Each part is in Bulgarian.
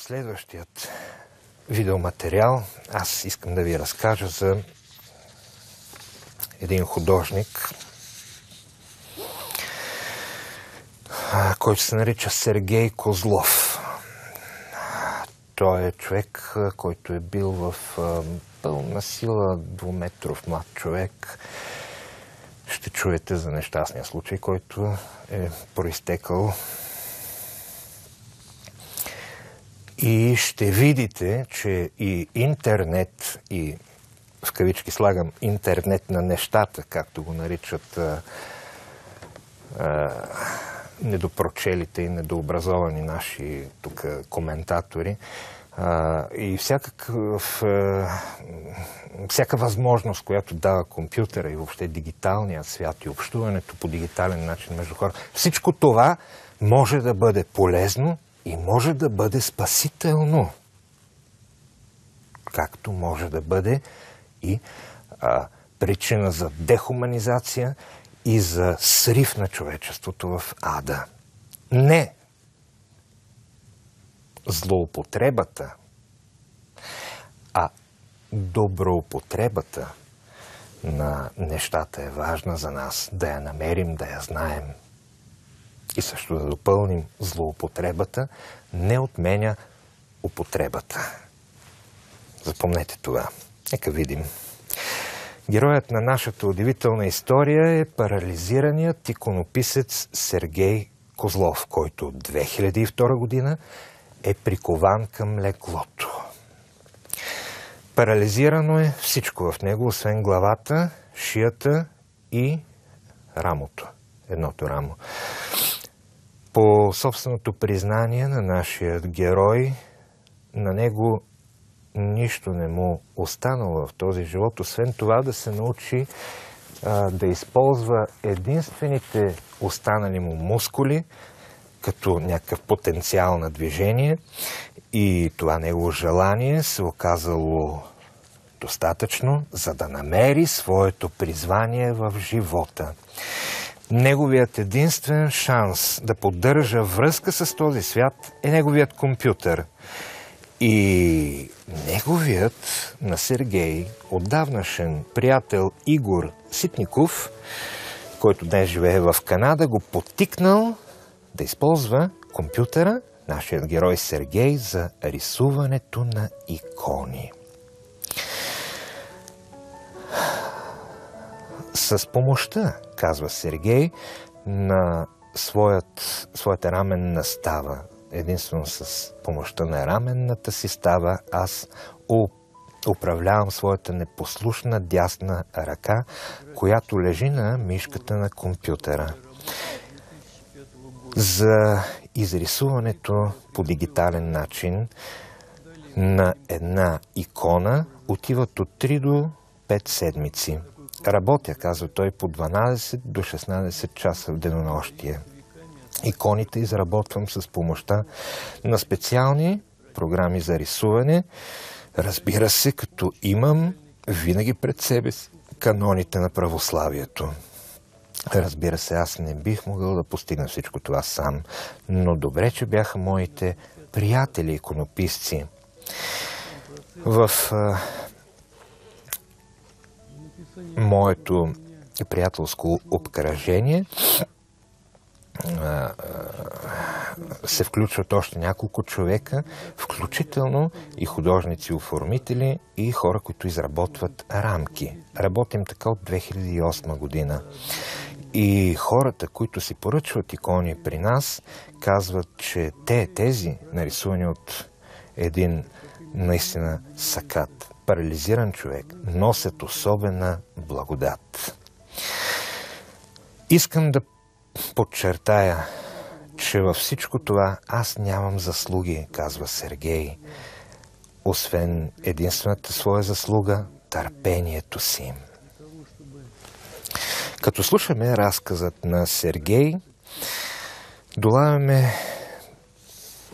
следващият видеоматериал аз искам да ви разкажа за един художник, който се нарича Сергей Козлов. Той е човек, който е бил в пълна сила, 2-метров млад човек. Ще чуете за нещастния случай, който е произтекал. И ще видите, че и интернет, и в кавички слагам интернет на нещата, както го наричат недопрочелите и недообразовани наши тук коментатори, и всяка възможност, която дава компютъра и въобще дигиталният свят и общуването по дигитален начин между хора, всичко това може да бъде полезно и може да бъде спасително. Както може да бъде и причина за дехуманизация и за срив на човечеството в ада. Не злоупотребата, а доброупотребата на нещата е важна за нас, да я намерим, да я знаем. И също да допълним, злоупотребата не отменя употребата. Запомнете това. Нека видим. Героят на нашата удивителна история е парализираният иконописец Сергей Козлов, който от 2002 година е прикован към леглото. Парализирано е всичко в него, освен главата, шията и рамото. Едното рамо. По собственото признание на нашия герой, на него нищо не му останало в този живот, освен това да се научи да използва единствените останали му мускули като някакъв потенциал на движение, и това негово желание се оказало достатъчно, за да намери своето призвание в живота. Неговият единствен шанс да поддържа връзка с този свят е неговият компютър. И неговият, на Сергей, отдавнашен приятел Игор Ситников, който днес живее в Канада, го подтикнал да използва компютъра, нашият герой Сергей, за рисуването на икони. С помощта, казва Сергей, на своята раменна става, единствено с помощта на раменната си става, аз управлявам своята непослушна дясна ръка, която лежи на мишката на компютъра. За изрисуването по дигитален начин на една икона отиват от 3 до 5 седмици. Работя, казва той, по 12 до 16 часа в денонощие. Иконите изработвам с помощта на специални програми за рисуване, разбира се, като имам винаги пред себе си каноните на православието. Разбира се, аз не бих могъл да постигна всичко това сам, но добре, че бяха моите приятели иконописци. В моето приятелско обкръжение се включват още няколко човека, включително и художници-оформители и хора, които изработват рамки. Работим така от 2008 година. И хората, които си поръчват икони при нас, казват, че тези, нарисувани от един наистина сакат, парализиран човек, носят особена благодат. Искам да подчертая, че във всичко това аз нямам заслуги, казва Сергей, освен единствената своя заслуга – търпението си. Като слушаме разказът на Сергей, долавяме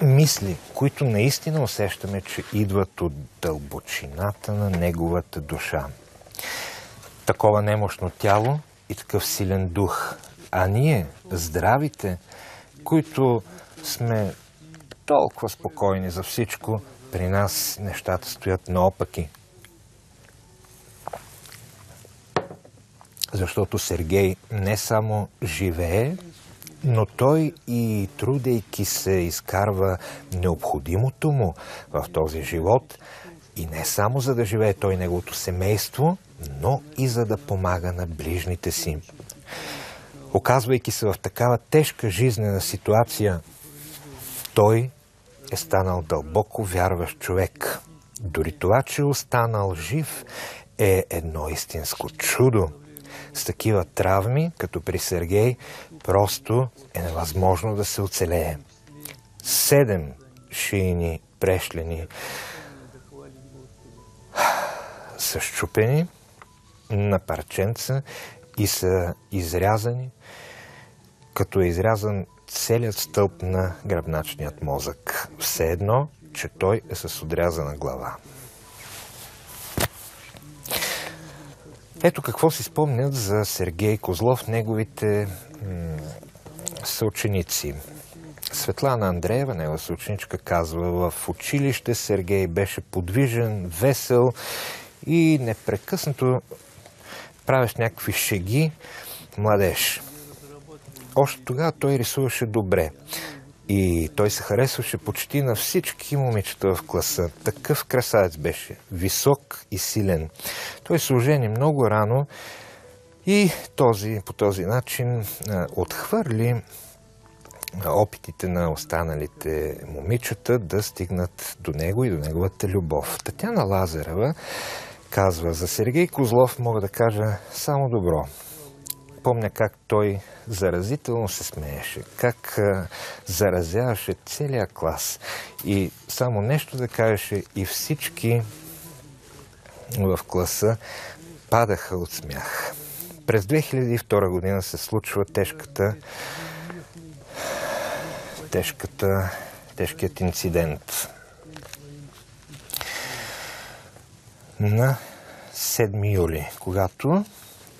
мисли, които наистина усещаме, че идват от дълбочината на неговата душа. Такова немощно тяло и такъв силен дух. А ние, здравите, които сме толкова спокойни за всичко, при нас нещата стоят наопаки. Защото Сергей не само живее, но той и трудейки се изкарва необходимото му в този живот и не само за да живее той неговото семейство, но и за да помага на ближните си. Оказвайки се в такава тежка жизнена ситуация, той е станал дълбоко вярващ човек. Дори това, че е останал жив, е едно истинско чудо. С такива травми, като при Сергей, просто е невъзможно да се оцелее. 7 шийни прешлени са счупени на парченца и са изрязани, като е изрязан целият стълб на гръбначният мозък. Все едно, че той е с отрязана глава. Ето какво си спомнят за Сергей Козлов неговите съученици. Светлана Андреева, негова съученичка, казва: в училище Сергей беше подвижен, весел и непрекъснато правиш някакви шеги младеж. Още тогава той рисуваше добре и той се харесваше почти на всички момичета в класа. Такъв красавец беше, висок и силен. Той се ожени много рано и по този начин отхвърли опитите на останалите момичета да стигнат до него и до неговата любов. Татяна Лазарева казва: за Сергей Козлов мога да кажа само добро. Помня как той заразително се смееше, как заразяваше целия клас и само нещо да кажеше и всички в класа падаха от смях. През 2002 година се случва тежкият инцидент. На 7 юли, когато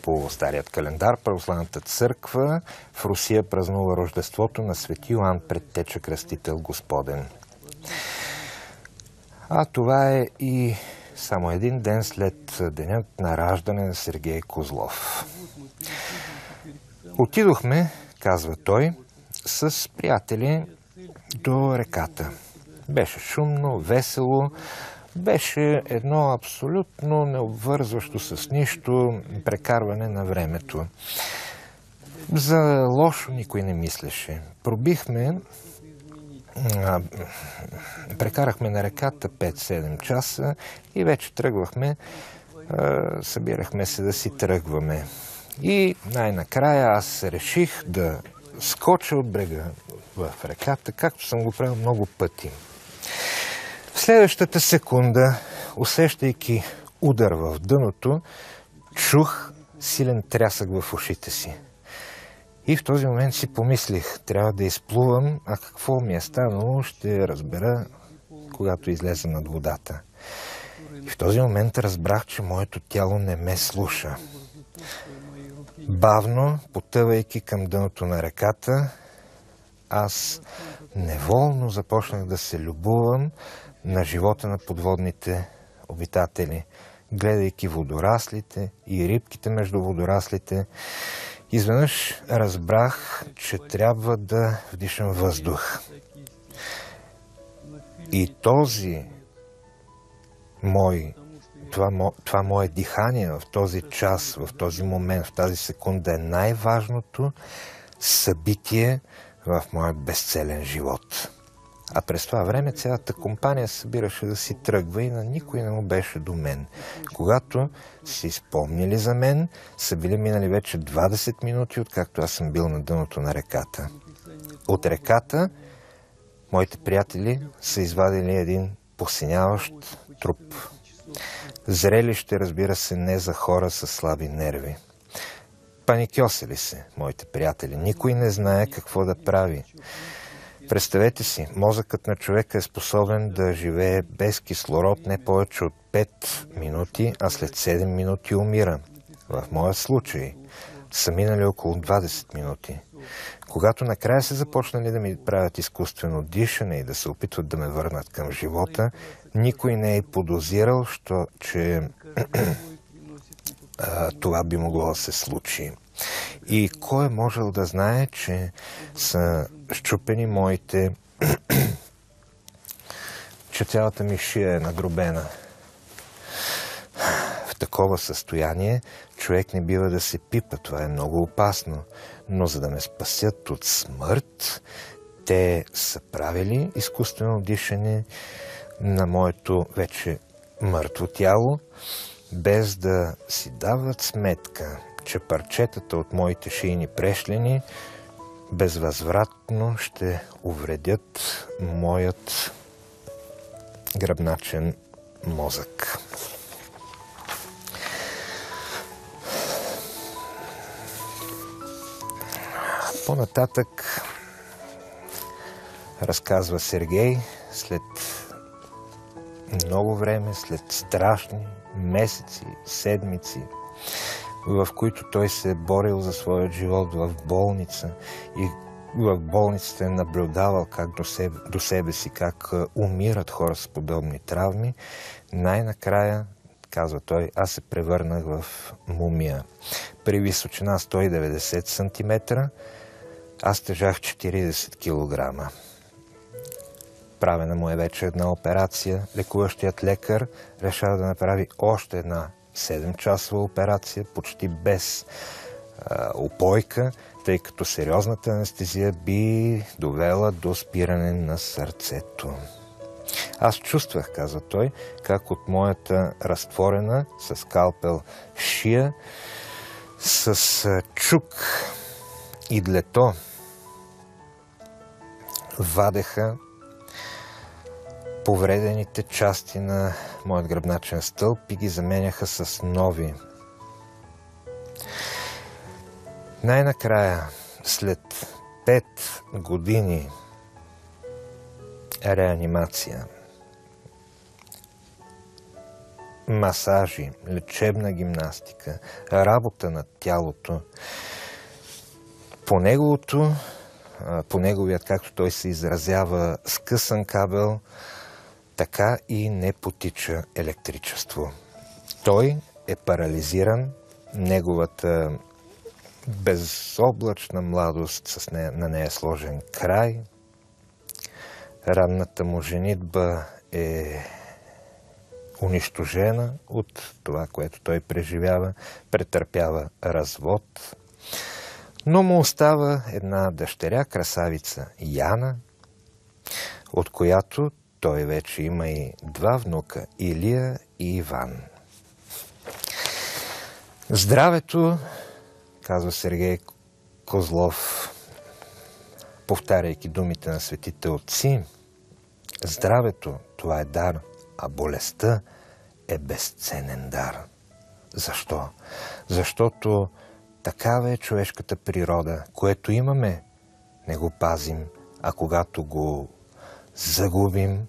по старият календар православната църква в Русия празнува Рождеството на свети Йоан Предтеча Кръстител Господен. А това е и само един ден след денят на раждане на Сергей Козлов. Отидохме, казва той, с приятели до реката. Беше шумно, весело, беше едно абсолютно необвързващо с нищо прекарване на времето. За лошо никой не мислеше. Прекарахме на реката 5-7 часа и вече тръгвахме, събирахме се да си тръгваме. И най-накрая аз реших да скоча от брега в реката, както съм го правил много пъти. В следващата секунда, усещайки удар в дъното, чух силен трясък в ушите си. И в този момент си помислих: трябва да изплувам, а какво ми е станало, ще разбера, когато излеза над водата. И в този момент разбрах, че моето тяло не ме слуша. Бавно, потъвайки към дъното на реката, аз неволно започнах да се любувам на живота на подводните обитатели, гледайки водораслите и рибките между водораслите. Изведнъж разбрах, че трябва да вдишам въздух. И това мое дихание в този час, в този момент, в тази секунда е най-важното събитие в моя безцелен живот. А през това време цялата компания събираше да си тръгва и на никой не му беше до мен. Когато си спомнили за мен, са били минали вече 20 минути, откакто аз съм бил на дъното на реката. От реката моите приятели са извадили един посиняващ труп. Зрелище, разбира се, не за хора с слаби нерви. Паникьосали се моите приятели. Никой не знае какво да прави. Представете си, мозъкът на човека е способен да живее без кислород не повече от 5 минути, а след 7 минути умира. В моя случай са минали около 20 минути. когато накрая се започнали да ми правят изкуствено дишане и да се опитват да ме върнат към живота, никой не е подозирал, че това би могло да се случи. И кой е можел да знае, че са счупени моите... че цялата ми шия е надробена. В такова състояние човек не бива да се пипа. Това е много опасно. Но за да ме спасят от смърт, те са правили изкуствено дишане на моето вече мъртво тяло, без да си дават сметка, че парчетата от моите шийни прешлени безвъзвратно ще увредят моят гръбначен мозък. По-нататък разказва Сергей, след много време, след страшни месеци, седмици, в които той се е борил за своят живот в болница и в болницата е наблюдавал как до себе си, как умират хора с подобни травми, най-накрая, казва той, аз се превърнах в мумия. При височина 190 см, аз тежах 40 кг. Правена му е вече една операция. Лекуващият лекар решава да направи още една 7-часова операция, почти без упойка, тъй като сериозната анестезия би довела до спиране на сърцето. Аз чувствах, каза той, как от моята разтворена с скалпел шия, с чук и длето вадеха повредените части на моят гръбначен стълб и ги заменяха с нови. Най-накрая, след 5 години реанимация, масажи, лечебна гимнастика, работа над тялото, по неговият, както той се изразява, скъсан кабел, така и не потича електричество. Той е парализиран, неговата безоблачна младост на нея е сложен край, ранната му женитба е унищожена от това, което той преживява, претърпява развод, но му остава една дъщеря, красавица Яна, от която той вече има и 2 внука, Илия и Иван. Здравето, казва Сергей Козлов, повтаряйки думите на светите отци, здравето, това е дар, а болестта е безценен дар. Защо? Защото такава е човешката природа, което имаме, не го пазим, а когато го загубим,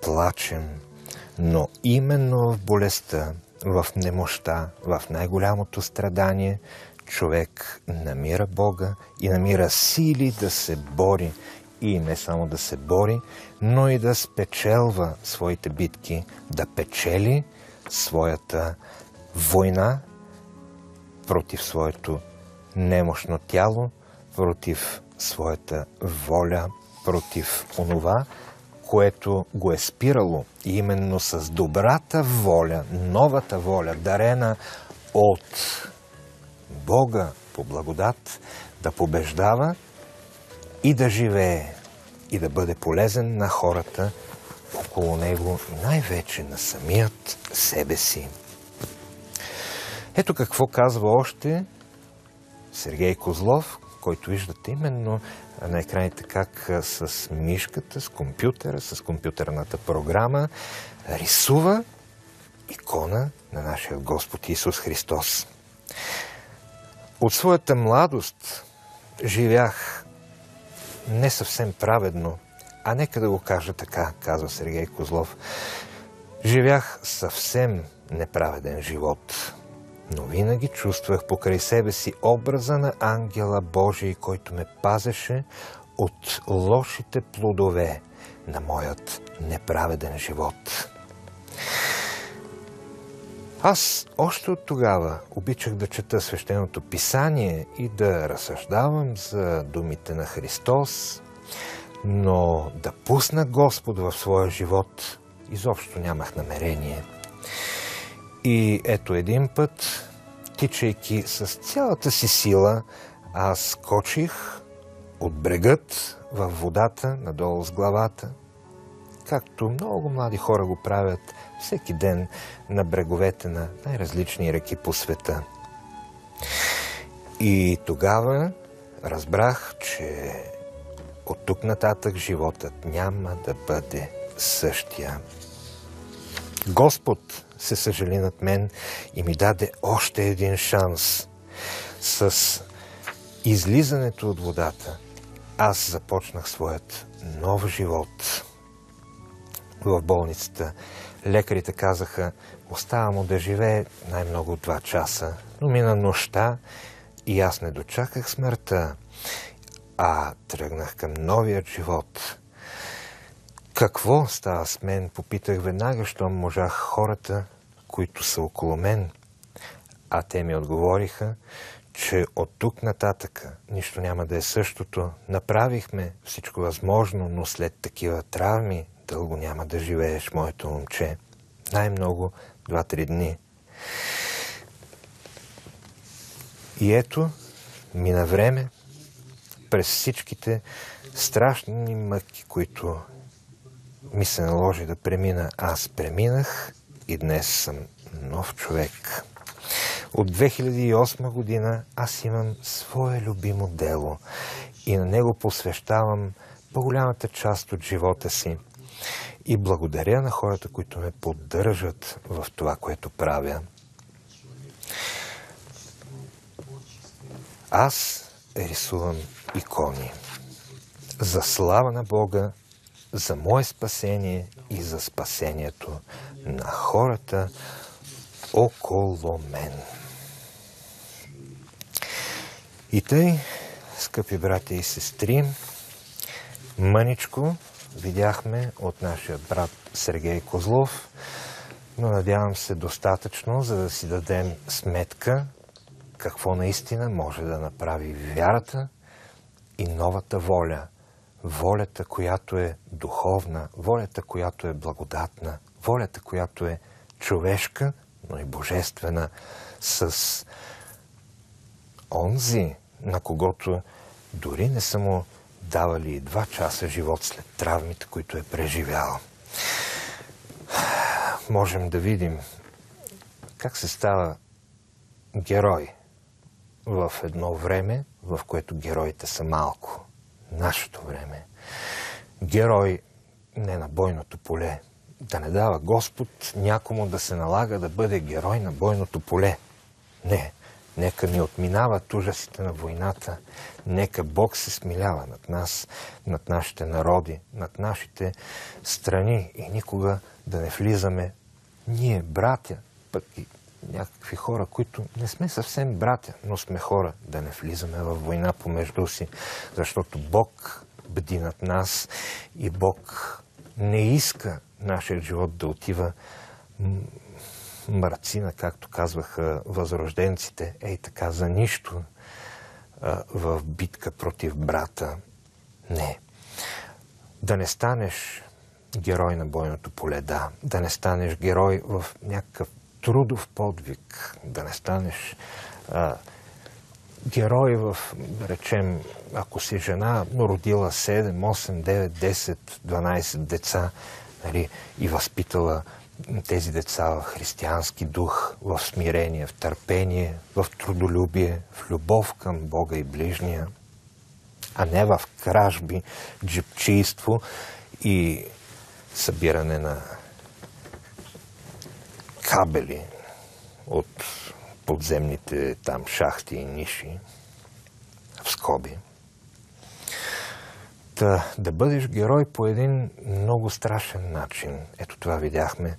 плачем. Но именно в болестта, в немощта, в най-голямото страдание, човек намира Бога и намира сили да се бори. И не само да се бори, но и да спечелва своите битки, да печели своята война против своето немощно тяло, против своята воля, против онова, което го е спирало. И именно с добрата воля, новата воля, дарена от Бога по благодат, да побеждава и да живее, и да бъде полезен на хората около него, най-вече на самият себе си. Ето какво казва още Сергей Козлов, който виждате именно на екраните как с мишката, с компютъра, с компютърната програма рисува икона на нашия Господ Исус Христос. От своята младост живях не съвсем праведно, а нека да го кажа така, казва Сергей Козлов. Живях съвсем неправеден живот. но винаги чувствах покрай себе си образа на ангела Божий, който ме пазеше от лошите плодове на моят неправеден живот. Аз още от тогава обичах да чета свещеното писание и да разсъждавам за думите на Христос, но да пусна Господ в своя живот изобщо нямах намерение. И ето един път, тичайки с цялата си сила, аз скочих от брегът във водата, надолу с главата, както много млади хора го правят всеки ден на бреговете на най-различни реки по света. И тогава разбрах, че от тук нататък животът няма да бъде същия. Господ се съжали над мен и ми даде още един шанс. С излизането от водата аз започнах своят нов живот. В болницата лекарите казаха, остава му да живее най-много 2 часа, но мина нощта и аз не дочаках смъртта, а тръгнах към новият живот. Какво става с мен, попитах веднага, щом можах хората, които са около мен. А те ми отговориха, че от тук нататъка нищо няма да е същото. Направихме всичко възможно, но след такива травми дълго няма да живееш, моето момче. Най-много 2-3 дни. И ето, мина време, през всичките страшни мъки, които ми се наложи да премина, аз преминах и днес съм нов човек. От 2008 година аз имам свое любимо дело и на него посвещавам по-голямата част от живота си. И благодаря на хората, които ме поддържат в това, което правя. Аз рисувам икони за слава на Бога, за мое спасение и за спасението на хората около мен. И тъй, скъпи братя и сестри, мъничко видяхме от нашия брат Сергей Козлов, но надявам се достатъчно, за да си дадем сметка какво наистина може да направи вярата и новата воля. Волята, която е духовна, волята, която е благодатна, волята, която е човешка, но и божествена, с онзи, на когото дори не са му давали 2 часа живот след травмите, които е преживял. Можем да видим как се става герой в едно време, в което героите са малко. Нашето време. Герой не на бойното поле. Да не дава Господ някому да се налага да бъде герой на бойното поле. Не. Нека ни отминават ужасите на войната. Нека Бог се смилява над нас, над нашите народи, над нашите страни и никога да не влизаме ние, братя, пък и някакви хора, които не сме съвсем братя, но сме хора, да не влизаме в война помежду си, защото Бог бди над нас и Бог не иска нашият живот да отива мърцина, както казваха възрожденците, ей така за нищо в битка против брата. Не. Да не станеш герой на бойното поле, да. Да не станеш герой в някакъв трудов подвиг, да не станеш герой в, да речем, ако си жена, но родила 7, 8, 9, 10, 12 деца, нали, и възпитала тези деца в християнски дух, в смирение, в търпение, в трудолюбие, в любов към Бога и ближния, а не в кражби, джипчийство и събиране на кабели от подземните там шахти и ниши, в скоби. Да бъдеш герой по един много страшен начин. Ето това видяхме.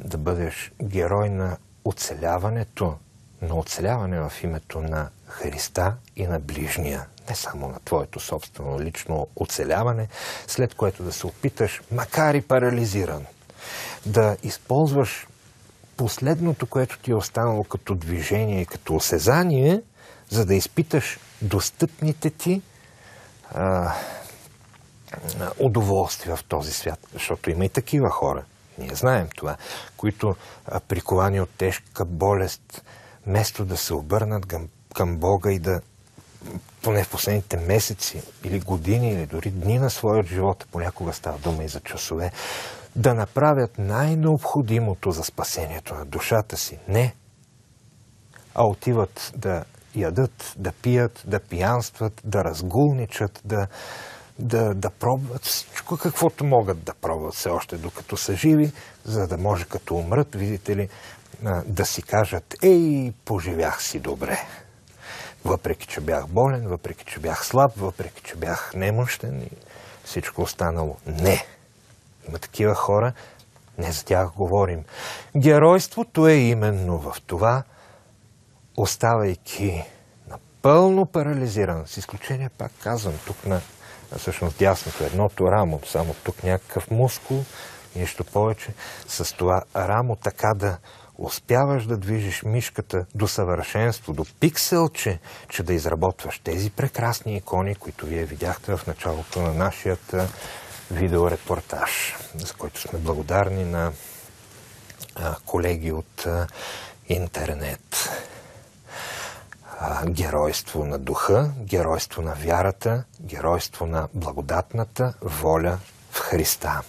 Да бъдеш герой на оцеляването, но оцеляване в името на Христа и на ближния. Не само на твоето собствено лично оцеляване, след което да се опиташ, макар и парализиран, да използваш последното, което ти е останало като движение и като осезание, за да изпиташ достъпните ти удоволствия в този свят. Защото има и такива хора, ние знаем това, които приковани от тежка болест, вместо да се обърнат към Бога и да, поне в последните месеци или години, или дори дни на своя живот, понякога става дума и за часове, да направят най-необходимото за спасението на душата си. Не. А отиват да ядат, да пият, да пиянстват, да разгулничат, да пробват всичко, каквото могат да пробват все още, докато са живи, за да може като умрат, видите ли, да си кажат: ей, поживях си добре. Въпреки, че бях болен, въпреки, че бях слаб, въпреки, че бях немощен и всичко останало. Не. Има такива хора, не за тях говорим. Геройството е именно в това, оставайки напълно парализиран, с изключение, пак казвам, тук на всъщност дясното, едното рамо, само тук някакъв мускул, нищо повече, с това рамо така да успяваш да движиш мишката до съвършенство, до пикселче, че да изработваш тези прекрасни икони, които вие видяхте в началото на нашият видеорепортаж, за който сме благодарни на колеги от интернет. Геройство на духа, геройство на вярата, геройство на благодатната воля в Христа.